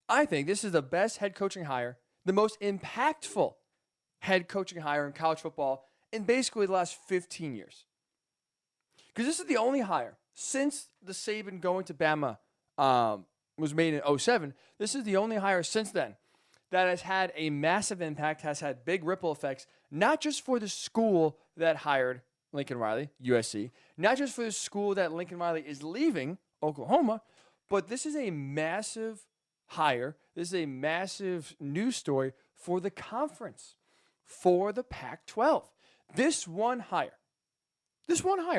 I think this is the best head coaching hire, the most impactful head coaching hire in college football in basically the last 15 years. Because this is the only hire since the Saban going to Bama was made in 2007. This is the only hire since then that has had a massive impact, has had big ripple effects, not just for the school that hired Lincoln Riley, USC, not just for the school that Lincoln Riley is leaving, Oklahoma, but this is a massive hire. This is a massive news story for the conference, for the Pac-12. This one hire,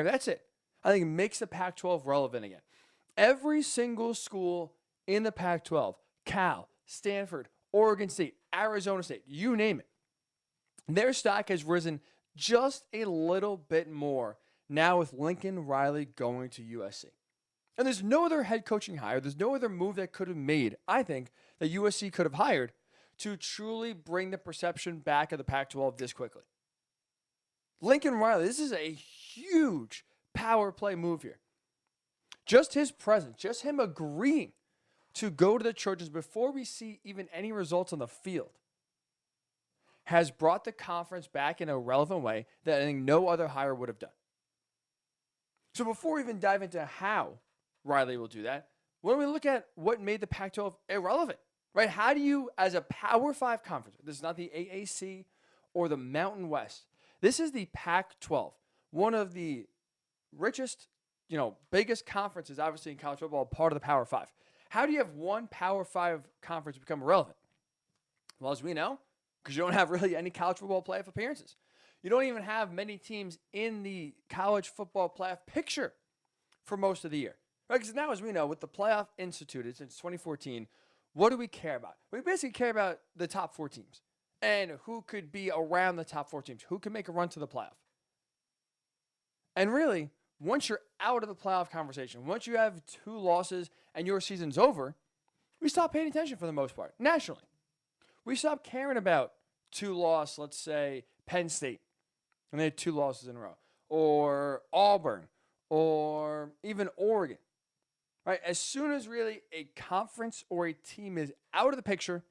that's it. I think it makes the Pac-12 relevant again. Every single school in the Pac-12, Cal, Stanford, Oregon State, Arizona State, you name it, their stock has risen just a little bit more now with Lincoln Riley going to USC. And there's no other head coaching hire, there's no other move that could have made, I think, that USC could have hired to truly bring the perception back of the Pac-12 this quickly. Lincoln Riley, this is a huge power play move here. Just his presence, just him agreeing to go to the Trojans before we see even any results on the field has brought the conference back in a relevant way that I think no other hire would have done. So before we even dive into how Riley will do that, why don't we look at what made the Pac-12 irrelevant, right? How do you, as a Power 5 conference, this is not the AAC or the Mountain West, this is the Pac-12, one of the richest, biggest conferences, obviously in college football, part of the Power 5. How do you have one Power 5 conference become relevant? Well, as we know, because you don't have really any college football playoff appearances. You don't even have many teams in the college football playoff picture for most of the year. Right? Because now, as we know, with the playoff instituted since 2014, what do we care about? We basically care about the top 4 teams and who could be around the top 4 teams, who can make a run to the playoff. And really, once you're out of the playoff conversation, once you have 2 losses and your season's over, we stop paying attention for the most part, nationally. We stop caring about 2-loss, let's say, Penn State, and they had 2 losses in a row, or Auburn, or even Oregon. Right? As soon as really a conference or a team is out of the picture,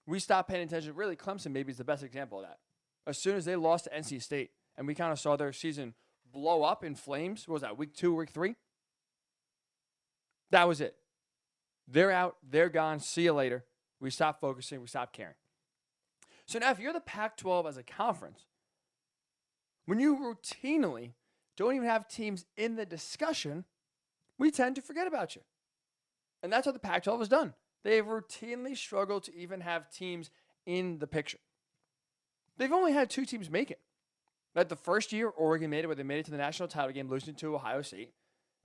we stop paying attention. Really, Clemson maybe is the best example of that. As soon as they lost to NC State, and we kind of saw their season blow up in flames, what was that, week 2, week 3? That was it. They're out, they're gone, see you later. We stop focusing, we stop caring. So now if you're the Pac-12 as a conference, when you routinely don't even have teams in the discussion, we tend to forget about you. And that's what the Pac-12 has done. They've routinely struggled to even have teams in the picture. They've only had 2 teams make it. Like the first year, Oregon made it, where they made it to the national title game, losing to Ohio State.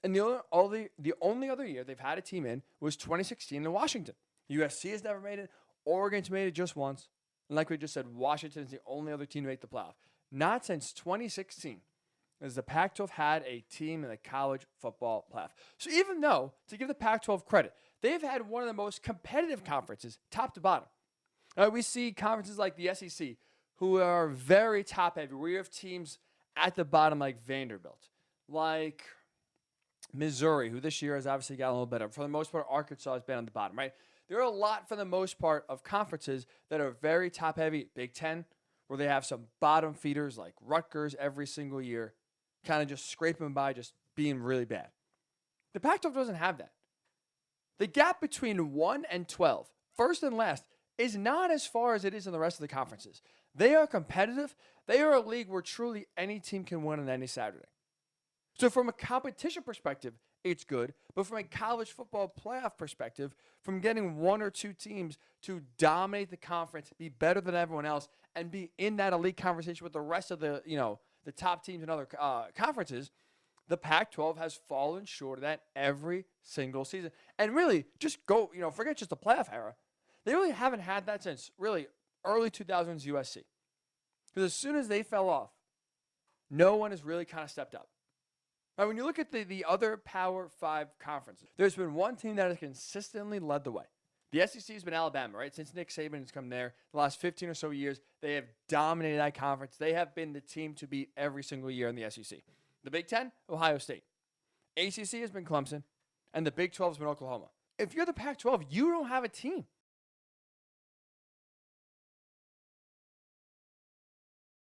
And the only other year they've had a team in was 2016 in Washington. USC has never made it. Oregon's made it just once. And like we just said, Washington is the only other team to make the playoff. Not since 2016 has the Pac-12 had a team in the college football playoff. So even though, to give the Pac-12 credit, they've had one of the most competitive conferences, top to bottom. We see conferences like the SEC, who are very top-heavy, where you have teams at the bottom like Vanderbilt, like Missouri, who this year has obviously got a little better. For the most part, Arkansas has been on the bottom, right? There are a lot, for the most part, of conferences that are very top-heavy. Big Ten, where they have some bottom feeders like Rutgers every single year, kind of just scraping by, just being really bad. The Pac-12 doesn't have that. The gap between 1 and 12, first and last, is not as far as it is in the rest of the conferences. They are competitive. They are a league where truly any team can win on any Saturday. So from a competition perspective, it's good. But from a college football playoff perspective, from getting 1 or 2 teams to dominate the conference, be better than everyone else, and be in that elite conversation with the rest of the top teams in other conferences, the Pac-12 has fallen short of that every single season. And really, just go, forget just the playoff era. They really haven't had that since really early 2000s USC. Because as soon as they fell off, no one has really kind of stepped up. Now, when you look at the other Power 5 conferences, there's been one team that has consistently led the way. The SEC has been Alabama, right? Since Nick Saban has come there, the last 15 or so years, they have dominated that conference. They have been the team to beat every single year in the SEC. The Big Ten, Ohio State. ACC has been Clemson, and the Big 12 has been Oklahoma. If you're the Pac-12, you don't have a team.